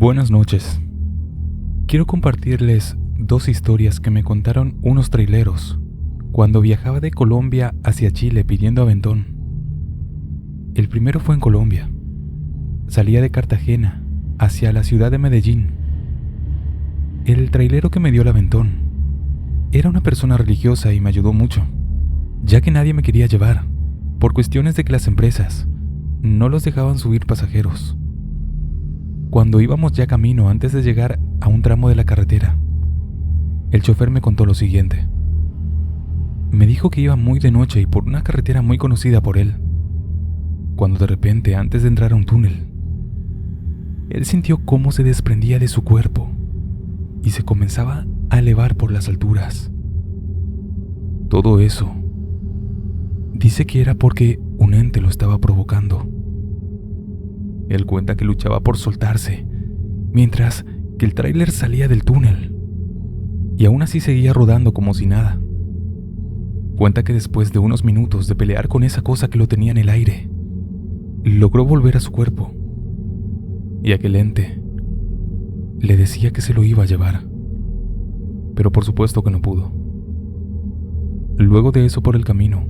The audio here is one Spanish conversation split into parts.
Buenas noches. Quiero compartirles dos historias que me contaron unos traileros cuando viajaba de Colombia hacia Chile pidiendo aventón. El primero fue en Colombia. Salía de Cartagena hacia la ciudad de Medellín. El trailero que me dio el aventón era una persona religiosa y me ayudó mucho, ya que nadie me quería llevar, por cuestiones de que las empresas no los dejaban subir pasajeros. Cuando íbamos ya camino antes de llegar a un tramo de la carretera, el chofer me contó lo siguiente. Me dijo que iba muy de noche y por una carretera muy conocida por él, cuando de repente, antes de entrar a un túnel, él sintió cómo se desprendía de su cuerpo y se comenzaba a elevar por las alturas. Todo eso, dice que era porque un ente lo estaba provocando. Él cuenta que luchaba por soltarse, mientras que el tráiler salía del túnel, y aún así seguía rodando como si nada. Cuenta que después de unos minutos de pelear con esa cosa que lo tenía en el aire, logró volver a su cuerpo, y aquel ente le decía que se lo iba a llevar, pero por supuesto que no pudo. Luego de eso, por el camino,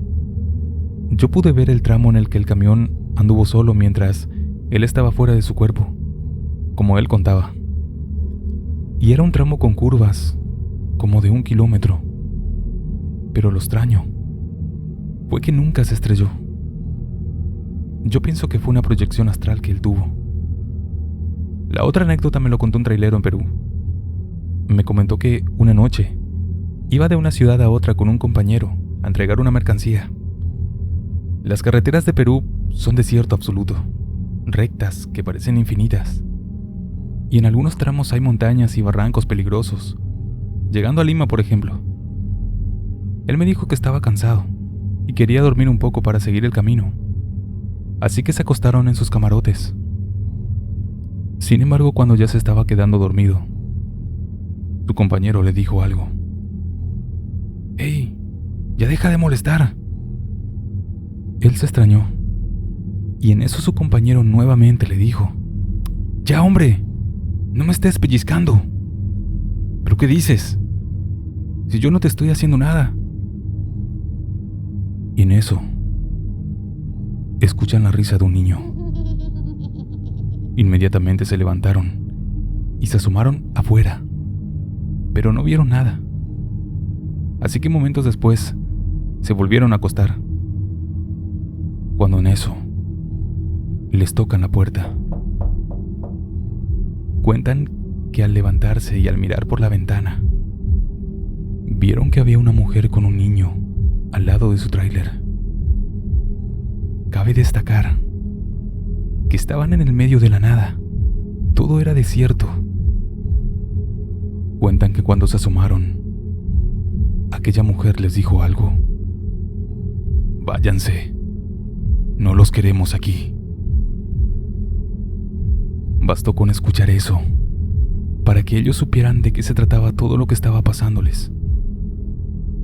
yo pude ver el tramo en el que el camión anduvo solo mientras él estaba fuera de su cuerpo, como él contaba. Y era un tramo con curvas, como de 1 kilómetro. Pero lo extraño fue que nunca se estrelló. Yo pienso que fue una proyección astral que él tuvo. La otra anécdota me lo contó un trailero en Perú. Me comentó que una noche iba de una ciudad a otra con un compañero a entregar una mercancía. Las carreteras de Perú son desierto absoluto, rectas que parecen infinitas, y en algunos tramos hay montañas y barrancos peligrosos, llegando a Lima, por ejemplo. Él me dijo que estaba cansado y quería dormir un poco para seguir el camino, así que se acostaron en sus camarotes. Sin embargo, cuando ya se estaba quedando dormido, su compañero le dijo algo. «¡Hey! ¡Ya deja de molestar!». Él se extrañó, y en eso su compañero nuevamente le dijo: «¡Ya, hombre! ¡No me estés pellizcando!». «¿Pero qué dices? Si yo no te estoy haciendo nada». Y en eso, escuchan la risa de un niño. Inmediatamente se levantaron y se asomaron afuera, pero no vieron nada. Así que momentos después, se volvieron a acostar. Cuando en eso, les tocan la puerta. Cuentan que al levantarse y al mirar por la ventana, vieron que había una mujer con un niño al lado de su tráiler. Cabe destacar que estaban en el medio de la nada. Todo era desierto. Cuentan que cuando se asomaron, aquella mujer les dijo algo. «Váyanse. No los queremos aquí». Bastó con escuchar eso para que ellos supieran de qué se trataba todo lo que estaba pasándoles.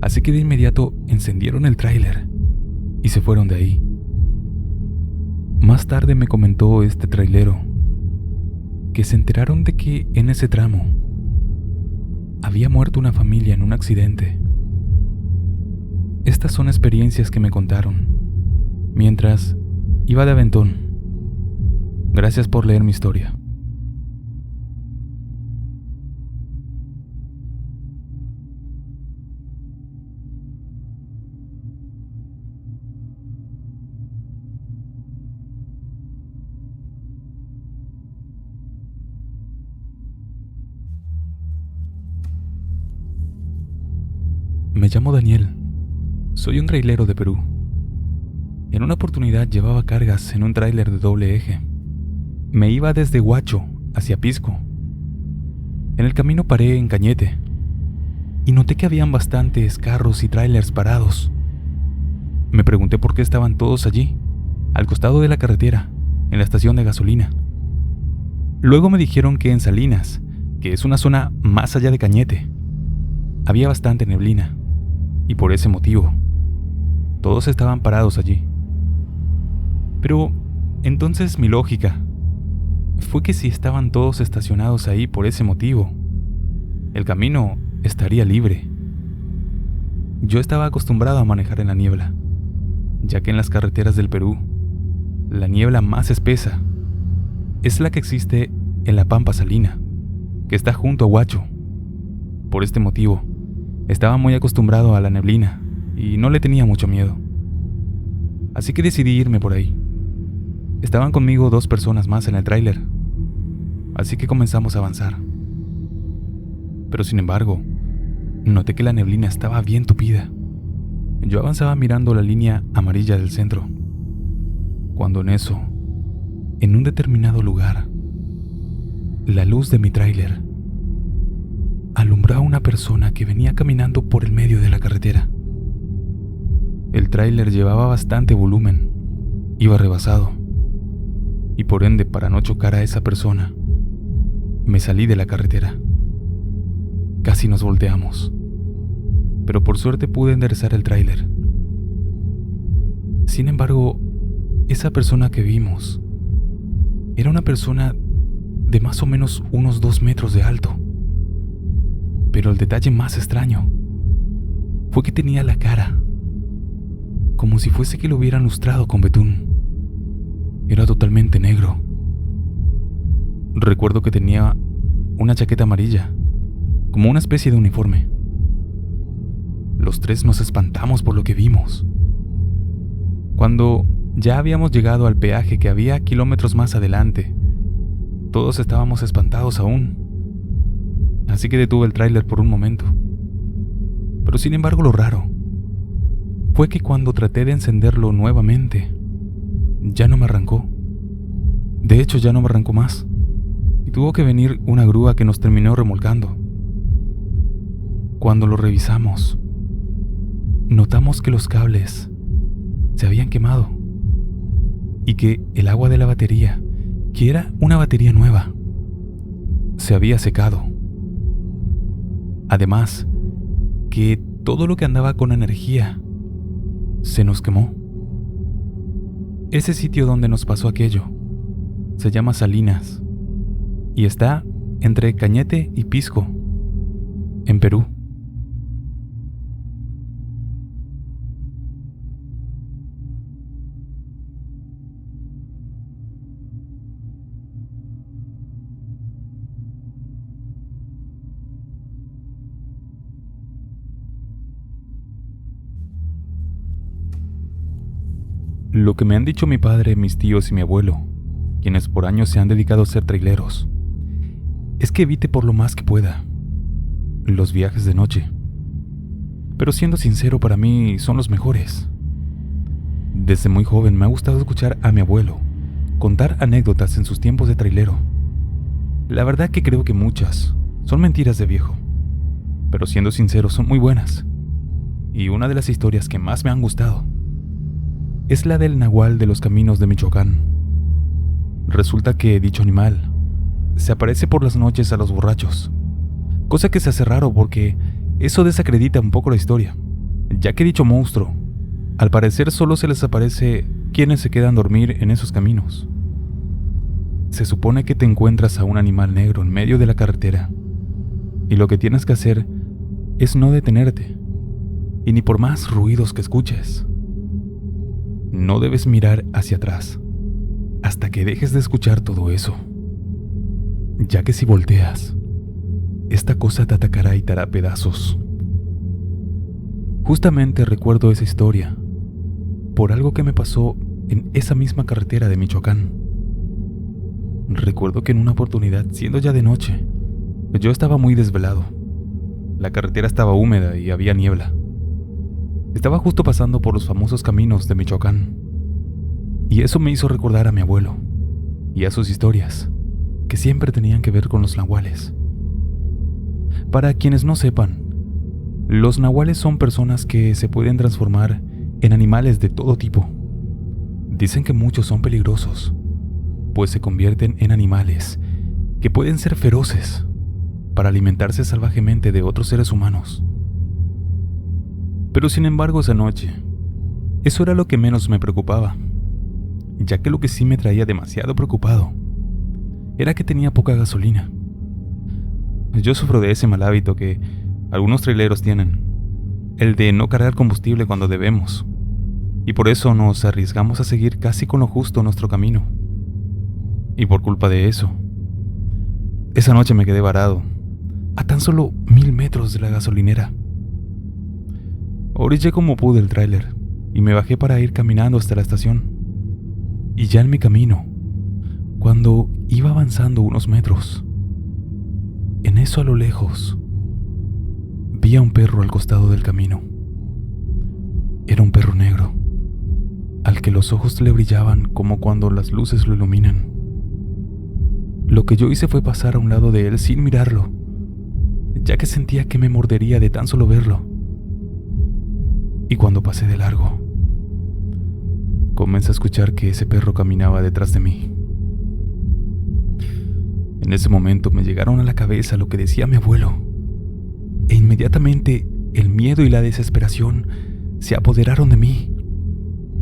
Así que de inmediato encendieron el tráiler y se fueron de ahí. Más tarde me comentó este trailero que se enteraron de que en ese tramo había muerto una familia en un accidente. Estas son experiencias que me contaron mientras iba de aventón. Gracias por leer mi historia. Me llamo Daniel. Soy un trailero de Perú. En una oportunidad llevaba cargas en un tráiler de doble eje. Me iba desde Huacho hacia Pisco. En el camino paré en Cañete y noté que habían bastantes carros y tráilers parados. Me pregunté por qué estaban todos allí, al costado de la carretera, en la estación de gasolina. Luego me dijeron que en Salinas, que es una zona más allá de Cañete, había bastante neblina, y por ese motivo, todos estaban parados allí. Pero entonces mi lógica fue que si estaban todos estacionados ahí por ese motivo, el camino estaría libre. Yo estaba acostumbrado a manejar en la niebla, ya que en las carreteras del Perú, la niebla más espesa es la que existe en la Pampa Salina, que está junto a Huacho. Por este motivo, estaba muy acostumbrado a la neblina y no le tenía mucho miedo. Así que decidí irme por ahí. Estaban conmigo 2 personas más en el tráiler, así que comenzamos a avanzar. Pero sin embargo, noté que la neblina estaba bien tupida. Yo avanzaba mirando la línea amarilla del centro, cuando en eso, en un determinado lugar, la luz de mi tráiler alumbró a una persona que venía caminando por el medio de la carretera. El tráiler llevaba bastante volumen, iba rebasado, y por ende, para no chocar a esa persona, me salí de la carretera. Casi nos volteamos, pero por suerte pude enderezar el tráiler. Sin embargo, esa persona que vimos era una persona de más o menos unos 2 metros de alto. Pero el detalle más extraño fue que tenía la cara como si fuese que lo hubieran lustrado con betún. Era totalmente negro. Recuerdo que tenía una chaqueta amarilla, como una especie de uniforme. Los 3 nos espantamos por lo que vimos. Cuando ya habíamos llegado al peaje que había kilómetros más adelante, todos estábamos espantados aún. Así que detuve el tráiler por un momento. Pero sin embargo, lo raro fue que cuando traté de encenderlo nuevamente, ya no me arrancó. De hecho, ya no me arrancó más. Y tuvo que venir una grúa que nos terminó remolcando. Cuando lo revisamos, notamos que los cables se habían quemado y que el agua de la batería, que era una batería nueva, se había secado. Además, que todo lo que andaba con energía se nos quemó. Ese sitio donde nos pasó aquello se llama Salinas y está entre Cañete y Pisco, en Perú. Lo que me han dicho mi padre, mis tíos y mi abuelo, quienes por años se han dedicado a ser traileros, es que evite por lo más que pueda los viajes de noche. Pero siendo sincero, para mí son los mejores. Desde muy joven me ha gustado escuchar a mi abuelo contar anécdotas en sus tiempos de trailero. La verdad que creo que muchas son mentiras de viejo, pero siendo sincero son muy buenas. Y una de las historias que más me han gustado es la del nahual de los caminos de Michoacán. Resulta que dicho animal se aparece por las noches a los borrachos, cosa que se hace raro porque eso desacredita un poco la historia, ya que dicho monstruo, al parecer solo se les aparece quienes se quedan a dormir en esos caminos. Se supone que te encuentras a un animal negro en medio de la carretera y lo que tienes que hacer es no detenerte, y ni por más ruidos que escuches. No debes mirar hacia atrás hasta que dejes de escuchar todo eso, ya que si volteas, esta cosa te atacará y te hará pedazos. Justamente recuerdo esa historia por algo que me pasó en esa misma carretera de Michoacán. Recuerdo que en una oportunidad, siendo ya de noche, yo estaba muy desvelado. La carretera estaba húmeda y había niebla. Estaba justo pasando por los famosos caminos de Michoacán, y eso me hizo recordar a mi abuelo y a sus historias, que siempre tenían que ver con los nahuales. Para quienes no sepan, los nahuales son personas que se pueden transformar en animales de todo tipo. Dicen que muchos son peligrosos, pues se convierten en animales que pueden ser feroces para alimentarse salvajemente de otros seres humanos. Pero sin embargo, esa noche, eso era lo que menos me preocupaba, ya que lo que sí me traía demasiado preocupado era que tenía poca gasolina. Yo sufro de ese mal hábito que algunos traileros tienen, el de no cargar combustible cuando debemos, y por eso nos arriesgamos a seguir casi con lo justo nuestro camino. Y por culpa de eso, esa noche me quedé varado, a tan solo 1000 metros de la gasolinera. Orillé como pude el tráiler y me bajé para ir caminando hasta la estación. Y ya en mi camino, cuando iba avanzando unos metros, en eso a lo lejos, vi a un perro al costado del camino. Era un perro negro, al que los ojos le brillaban como cuando las luces lo iluminan. Lo que yo hice fue pasar a un lado de él sin mirarlo, ya que sentía que me mordería de tan solo verlo. Y cuando pasé de largo, comencé a escuchar que ese perro caminaba detrás de mí. En ese momento me llegaron a la cabeza lo que decía mi abuelo, e inmediatamente el miedo y la desesperación se apoderaron de mí,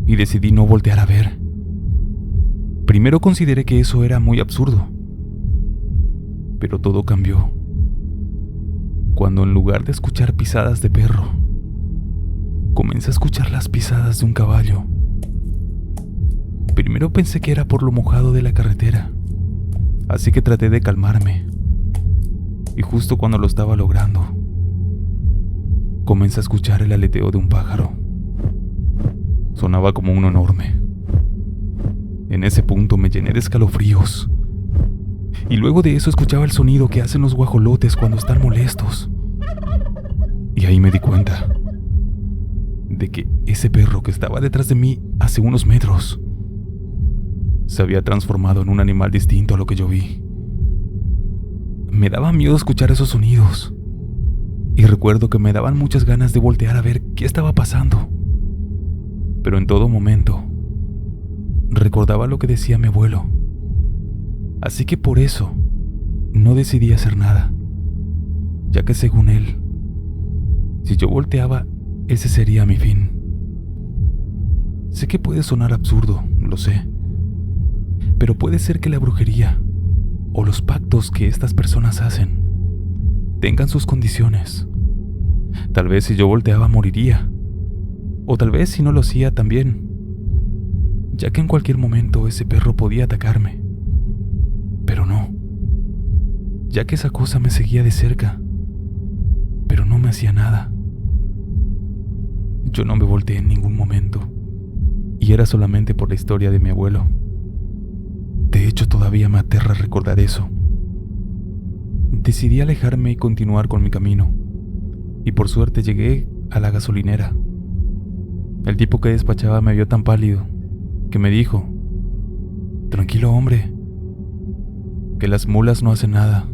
y decidí no voltear a ver. Primero consideré que eso era muy absurdo, pero todo cambió cuando, en lugar de escuchar pisadas de perro, comencé a escuchar las pisadas de un caballo. Primero pensé que era por lo mojado de la carretera, así que traté de calmarme, y justo cuando lo estaba logrando, comencé a escuchar el aleteo de un pájaro. Sonaba como uno enorme. En ese punto me llené de escalofríos, y luego de eso escuchaba el sonido que hacen los guajolotes cuando están molestos. Y ahí me di cuenta de que ese perro que estaba detrás de mí hace unos metros se había transformado en un animal distinto a lo que yo vi. Me daba miedo escuchar esos sonidos, y recuerdo que me daban muchas ganas de voltear a ver qué estaba pasando. Pero en todo momento recordaba lo que decía mi abuelo, así que por eso no decidí hacer nada, ya que según él, si yo volteaba, ese sería mi fin. Sé que puede sonar absurdo, lo sé, pero puede ser que la brujería o los pactos que estas personas hacen tengan sus condiciones. Tal vez si yo volteaba moriría, o tal vez si no lo hacía también, ya que en cualquier momento ese perro podía atacarme. Pero no, ya que esa cosa me seguía de cerca, pero no me hacía nada. Yo no me volteé en ningún momento, y era solamente por la historia de mi abuelo. De hecho, todavía me aterra recordar eso. Decidí alejarme y continuar con mi camino, y por suerte llegué a la gasolinera. El tipo que despachaba me vio tan pálido que me dijo: «Tranquilo, hombre, que las mulas no hacen nada».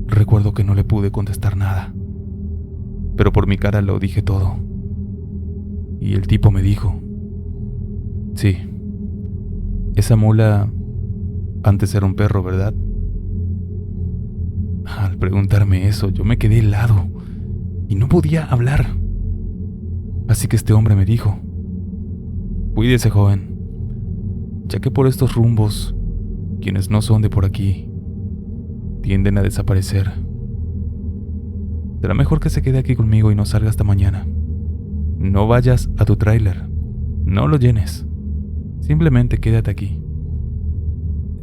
Recuerdo que no le pude contestar nada, pero por mi cara lo dije todo. Y el tipo me dijo: «Sí, esa mula antes era un perro, ¿verdad?». Al preguntarme eso, yo me quedé helado y no podía hablar. Así que este hombre me dijo: «Cuídese, joven, ya que por estos rumbos, quienes no son de por aquí tienden a desaparecer. Será mejor que se quede aquí conmigo y no salga hasta mañana. No vayas a tu tráiler, no lo llenes, simplemente quédate aquí».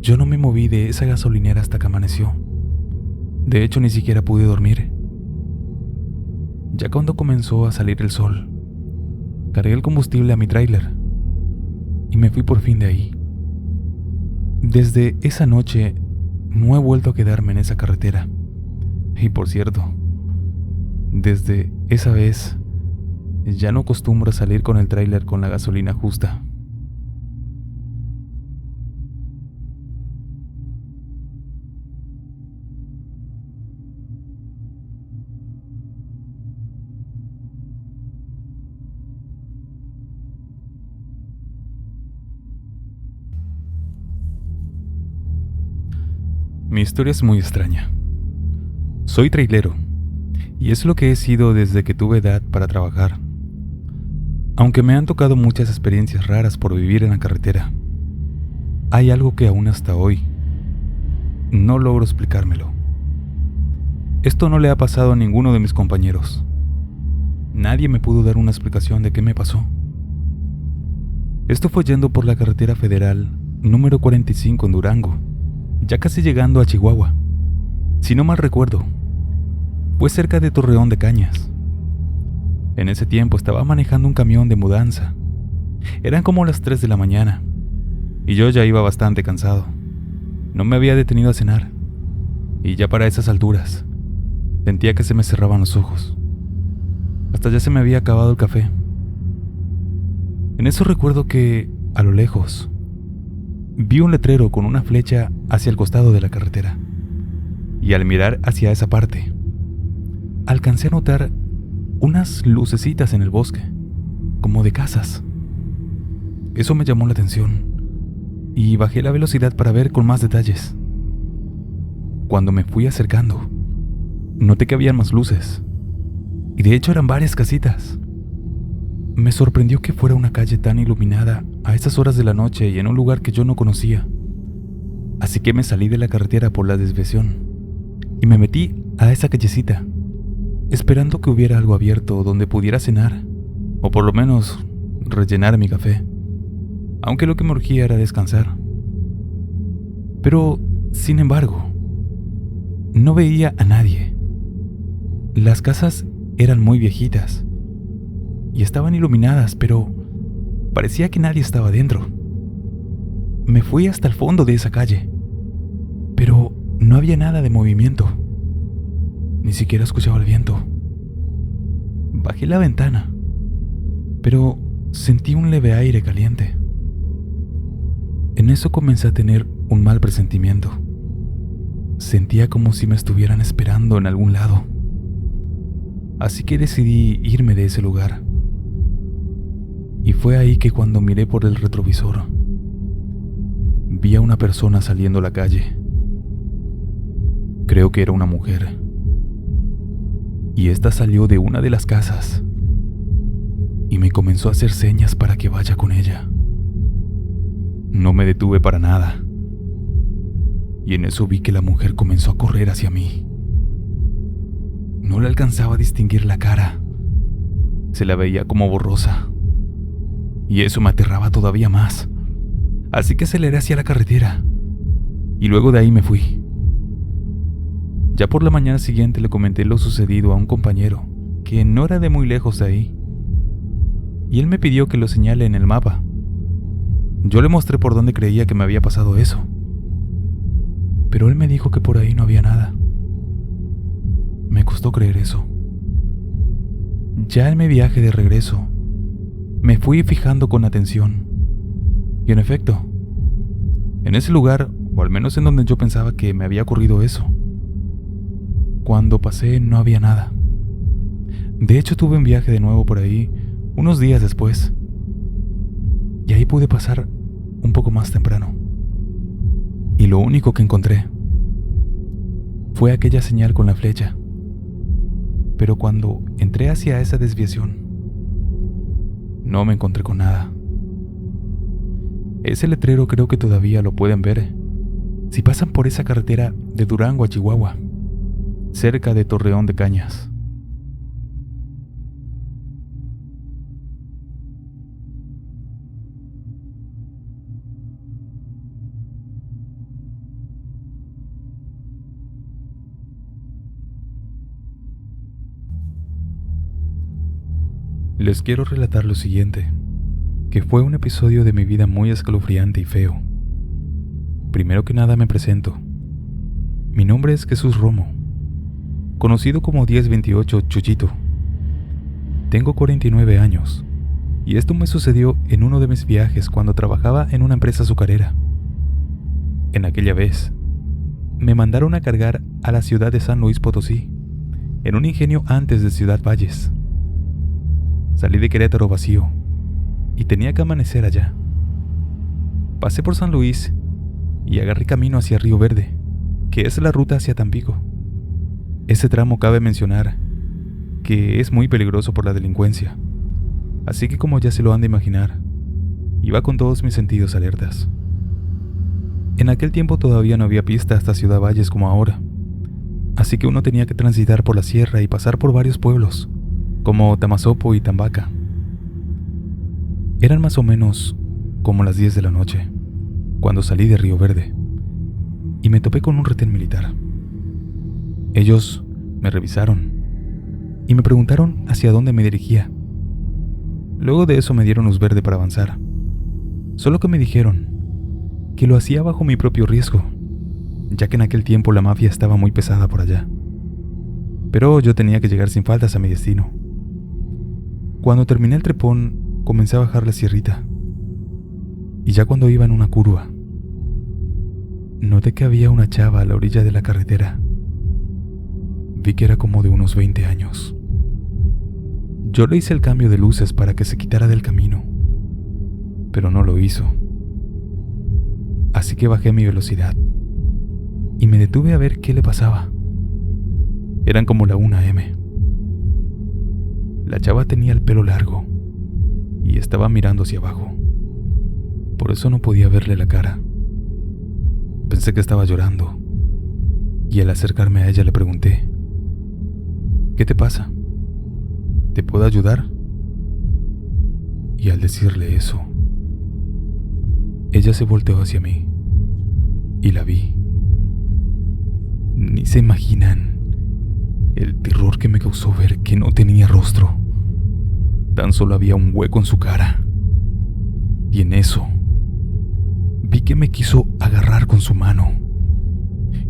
Yo no me moví de esa gasolinera hasta que amaneció. De hecho, ni siquiera pude dormir. Ya cuando comenzó a salir el sol, cargué el combustible a mi tráiler y me fui por fin de ahí. Desde esa noche no he vuelto a quedarme en esa carretera. Y por cierto, desde esa vez ya no acostumbro a salir con el tráiler con la gasolina justa. Mi historia es muy extraña. Soy trailero, y es lo que he sido desde que tuve edad para trabajar. Aunque me han tocado muchas experiencias raras por vivir en la carretera. hay algo que aún hasta hoy no logro explicármelo. Esto no le ha pasado a ninguno de mis compañeros. Nadie me pudo dar una explicación de qué me pasó. Esto fue yendo por la carretera federal número 45 en Durango, ya casi llegando a Chihuahua. Si no mal recuerdo, fue cerca de Torreón de Cañas. En ese tiempo estaba manejando un camión de mudanza. Eran como las 3 de la mañana y yo ya iba bastante cansado. No me había detenido a cenar y ya para esas alturas sentía que se me cerraban los ojos. Hasta ya se me había acabado el café. En eso recuerdo que, a lo lejos, vi un letrero con una flecha hacia el costado de la carretera. Y al mirar hacia esa parte, alcancé a notar unas lucecitas en el bosque, como de casas. Eso me llamó la atención y bajé la velocidad para ver con más detalles. Cuando me fui acercando, noté que había más luces, y de hecho eran varias casitas. Me sorprendió que fuera una calle tan iluminada a esas horas de la noche y en un lugar que yo no conocía. Así que me salí de la carretera por la desviación y me metí a esa callecita, esperando que hubiera algo abierto donde pudiera cenar, o por lo menos rellenar mi café, aunque lo que me urgía era descansar. Pero, sin embargo, no veía a nadie. Las casas eran muy viejitas y estaban iluminadas, pero parecía que nadie estaba dentro. Me fui hasta el fondo de esa calle, pero no había nada de movimiento. Ni siquiera escuchaba el viento. Bajé la ventana, pero sentí un leve aire caliente. En eso comencé a tener un mal presentimiento. Sentía como si me estuvieran esperando en algún lado. Así que decidí irme de ese lugar. Y fue ahí que cuando miré por el retrovisor, vi a una persona saliendo a la calle. Creo que era una mujer. Y esta salió de una de las casas y me comenzó a hacer señas para que vaya con ella. No me detuve para nada. Y en eso vi que la mujer comenzó a correr hacia mí. No le alcanzaba a distinguir la cara. Se la veía como borrosa. Y eso me aterraba todavía más. Así que aceleré hacia la carretera. Y luego de ahí me fui. Ya por la mañana siguiente le comenté lo sucedido a un compañero, que no era de muy lejos de ahí. Y él me pidió que lo señale en el mapa. Yo le mostré por dónde creía que me había pasado eso. Pero él me dijo que por ahí no había nada. Me costó creer eso. Ya en mi viaje de regreso, me fui fijando con atención. Y en efecto, en ese lugar, o al menos en donde yo pensaba que me había ocurrido eso, cuando pasé no había nada. De hecho, tuve un viaje de nuevo por ahí unos días después. Y ahí pude pasar un poco más temprano. Y lo único que encontré fue aquella señal con la flecha. Pero cuando entré hacia esa desviación, no me encontré con nada. Ese letrero creo que todavía lo pueden ver si pasan por esa carretera de Durango a Chihuahua, cerca de Torreón de Cañas. Les quiero relatar lo siguiente, que fue un episodio de mi vida muy escalofriante y feo. Primero que nada me presento. Mi nombre es Jesús Romo, conocido como 1028 Chuchito. Tengo 49 años, y esto me sucedió en uno de mis viajes cuando trabajaba en una empresa azucarera. En aquella vez, me mandaron a cargar a la ciudad de San Luis Potosí, en un ingenio antes de Ciudad Valles. Salí de Querétaro vacío y tenía que amanecer allá. Pasé por San Luis y agarré camino hacia Río Verde, que es la ruta hacia Tampico. Ese tramo cabe mencionar que es muy peligroso por la delincuencia, así que como ya se lo han de imaginar, iba con todos mis sentidos alertas. En aquel tiempo todavía no había pista hasta Ciudad Valles como ahora, así que uno tenía que transitar por la sierra y pasar por varios pueblos, como Tamazopo y Tambaca. Eran más o menos como las 10 de la noche, cuando salí de Río Verde, y me topé con un retén militar. Ellos me revisaron y me preguntaron hacia dónde me dirigía. Luego de eso me dieron luz verde para avanzar, solo que me dijeron que lo hacía bajo mi propio riesgo, ya que en aquel tiempo la mafia estaba muy pesada por allá. Pero yo tenía que llegar sin faltas a mi destino. Cuando terminé el trepón, comencé a bajar la sierrita, y ya cuando iba en una curva, noté que había una chava a la orilla de la carretera. Vi que era como de unos 20 años. Yo le hice el cambio de luces para que se quitara del camino, pero no lo hizo. Así que bajé mi velocidad y me detuve a ver qué le pasaba. Eran como la 1 AM. La chava tenía el pelo largo y estaba mirando hacia abajo. Por eso no podía verle la cara. Pensé que estaba llorando y al acercarme a ella le pregunté: ¿qué te pasa? ¿Te puedo ayudar? Y al decirle eso, ella se volteó hacia mí y la vi. Ni se imaginan el terror que me causó ver que no tenía rostro. Tan solo había un hueco en su cara. Y en eso, vi que me quiso agarrar con su mano.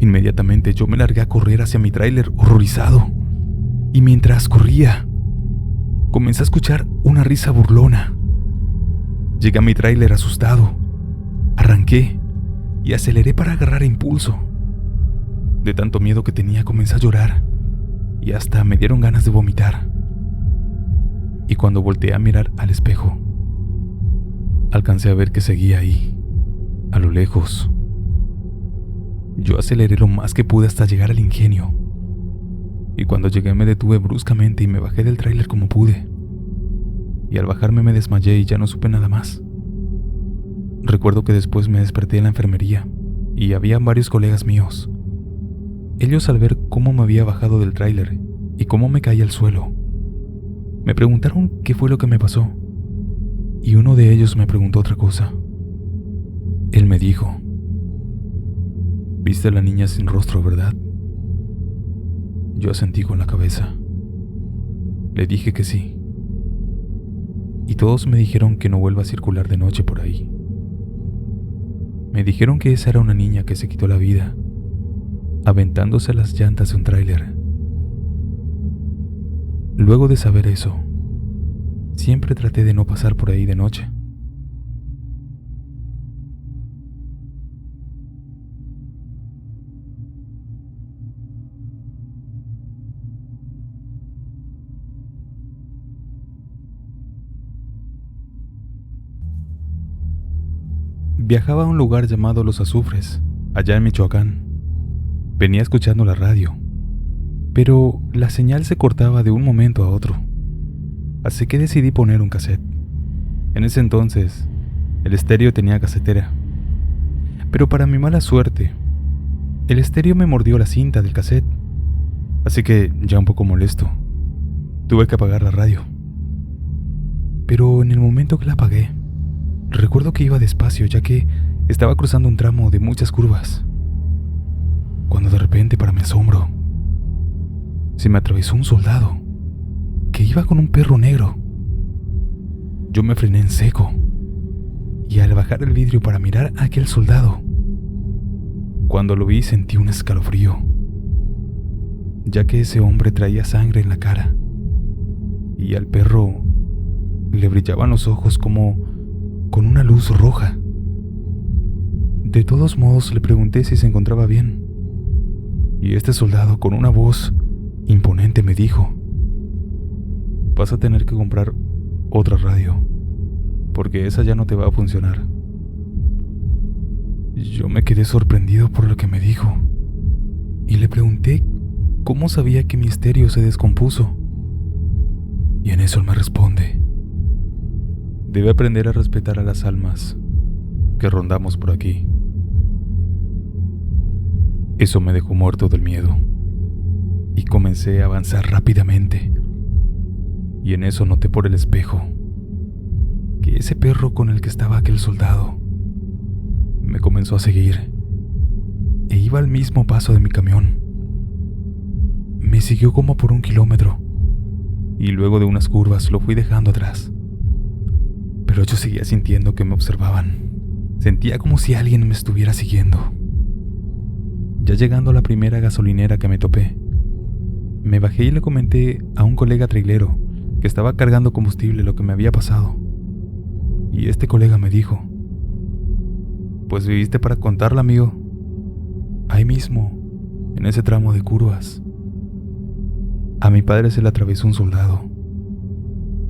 Inmediatamente yo me largué a correr hacia mi tráiler horrorizado. Y mientras corría, comencé a escuchar una risa burlona. Llegué a mi tráiler asustado. Arranqué y aceleré para agarrar impulso. De tanto miedo que tenía, comencé a llorar y hasta me dieron ganas de vomitar. Y cuando volteé a mirar al espejo, alcancé a ver que seguía ahí, a lo lejos. Yo aceleré lo más que pude hasta llegar al ingenio. Y cuando llegué me detuve bruscamente y me bajé del tráiler como pude. Y al bajarme me desmayé y ya no supe nada más. Recuerdo que después me desperté en la enfermería y había varios colegas míos. Ellos, al ver cómo me había bajado del tráiler y cómo me caí al suelo, me preguntaron qué fue lo que me pasó. Y uno de ellos me preguntó otra cosa. Él me dijo: ¿viste a la niña sin rostro, verdad? Yo asentí con la cabeza. Le dije que sí. Y todos me dijeron que no vuelva a circular de noche por ahí. Me dijeron que esa era una niña que se quitó la vida aventándose a las llantas de un tráiler. Luego de saber eso, siempre traté de no pasar por ahí de noche. Viajaba a un lugar llamado Los Azufres, allá en Michoacán. Venía escuchando la radio, pero la señal se cortaba de un momento a otro. Así que decidí poner un cassette. En ese entonces, el estéreo tenía casetera. Pero para mi mala suerte, el estéreo me mordió la cinta del cassette. Así que, ya un poco molesto, tuve que apagar la radio. Pero en el momento que la apagué, recuerdo que iba despacio, ya que estaba cruzando un tramo de muchas curvas, cuando de repente, para mi asombro, se me atravesó un soldado que iba con un perro negro. Yo me frené en seco y al bajar el vidrio para mirar a aquel soldado, cuando lo vi sentí un escalofrío, ya que ese hombre traía sangre en la cara y al perro le brillaban los ojos como con una luz roja. De todos modos le pregunté si se encontraba bien, y este soldado con una voz imponente me dijo: vas a tener que comprar otra radio, porque esa ya no te va a funcionar. Yo me quedé sorprendido por lo que me dijo, y le pregunté cómo sabía que mi estéreo se descompuso. Y en eso él me responde: debe aprender a respetar a las almas que rondamos por aquí. Eso me dejó muerto del miedo y comencé a avanzar rápidamente. Y en eso noté por el espejo que ese perro con el que estaba aquel soldado me comenzó a seguir e iba al mismo paso de mi camión. Me siguió como por 1 kilómetro y luego de unas curvas lo fui dejando atrás. Pero yo seguía sintiendo que me observaban. Sentía como si alguien me estuviera siguiendo. Ya llegando a la primera gasolinera que me topé, me bajé y le comenté a un colega trailero que estaba cargando combustible lo que me había pasado. Y este colega me dijo: pues viviste para contarla, amigo. Ahí mismo, en ese tramo de curvas, a mi padre se le atravesó un soldado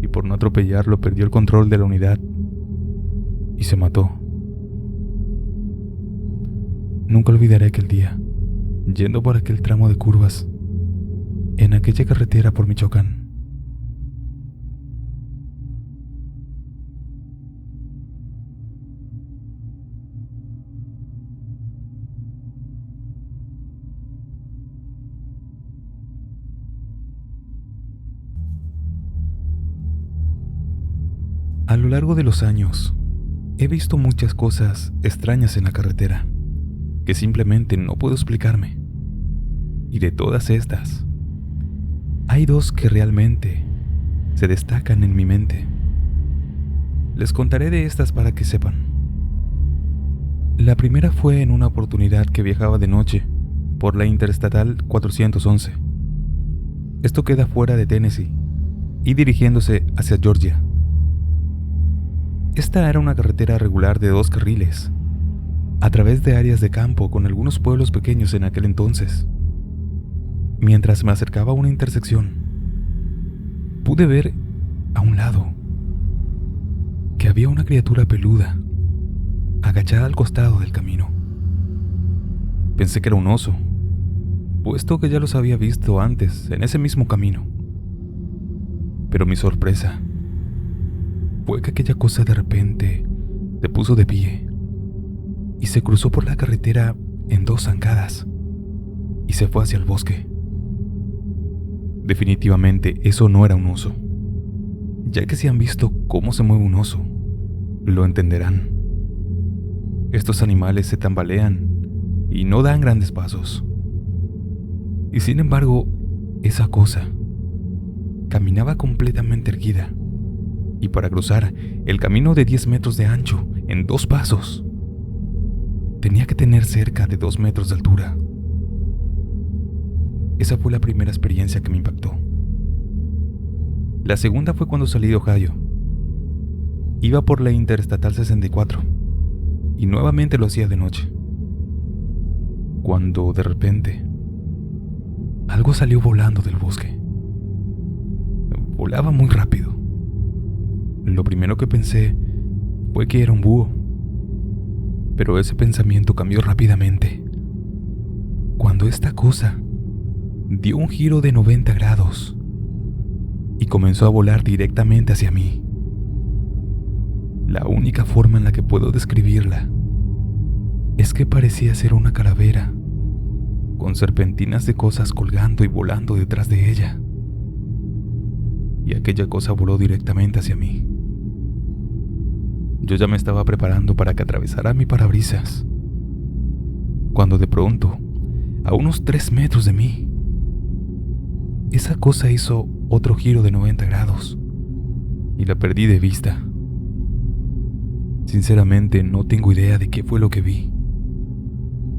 y por no atropellarlo perdió el control de la unidad y se mató. Nunca olvidaré aquel día, yendo por aquel tramo de curvas, en aquella carretera por Michoacán. A lo largo de los años, he visto muchas cosas extrañas en la carretera que simplemente no puedo explicarme. Y de todas estas, hay 2 que realmente se destacan en mi mente. Les contaré de estas para que sepan. La primera fue en una oportunidad que viajaba de noche por la Interestatal 411. Esto queda fuera de Tennessee y dirigiéndose hacia Georgia. Esta era una carretera regular de 2 carriles, a través de áreas de campo con algunos pueblos pequeños en aquel entonces. Mientras me acercaba a una intersección, pude ver a un lado que había una criatura peluda agachada al costado del camino. Pensé que era un oso, puesto que ya los había visto antes en ese mismo camino. Pero mi sorpresa fue que aquella cosa de repente se puso de pie y se cruzó por la carretera en 2 zancadas y se fue hacia el bosque. Definitivamente eso no era un oso, ya que si han visto cómo se mueve un oso, lo entenderán. Estos animales se tambalean y no dan grandes pasos. Y sin embargo, esa cosa caminaba completamente erguida, y para cruzar el camino de 10 metros de ancho en 2 pasos, tenía que tener cerca de 2 metros de altura. Esa fue la primera experiencia que me impactó. La segunda fue cuando salí de Ohio. Iba por la Interestatal 64 y nuevamente lo hacía de noche, cuando de repente algo salió volando del bosque. Volaba muy rápido. Lo primero que pensé fue que era un búho, pero ese pensamiento cambió rápidamente cuando esta cosa dio un giro de 90 grados y comenzó a volar directamente hacia mí. La única forma en la que puedo describirla es que parecía ser una calavera con serpentinas de cosas colgando y volando detrás de ella. Y aquella cosa voló directamente hacia mí. Yo ya me estaba preparando para que atravesara mi parabrisas, cuando de pronto, a unos 3 metros de mí, esa cosa hizo otro giro de 90 grados y la perdí de vista. Sinceramente no tengo idea de qué fue lo que vi,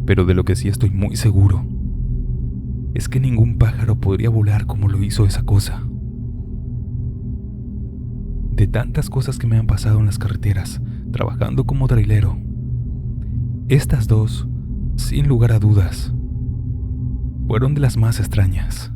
pero de lo que sí estoy muy seguro es que ningún pájaro podría volar como lo hizo esa cosa. De tantas cosas que me han pasado en las carreteras, trabajando como trailero, estas 2, sin lugar a dudas, fueron de las más extrañas.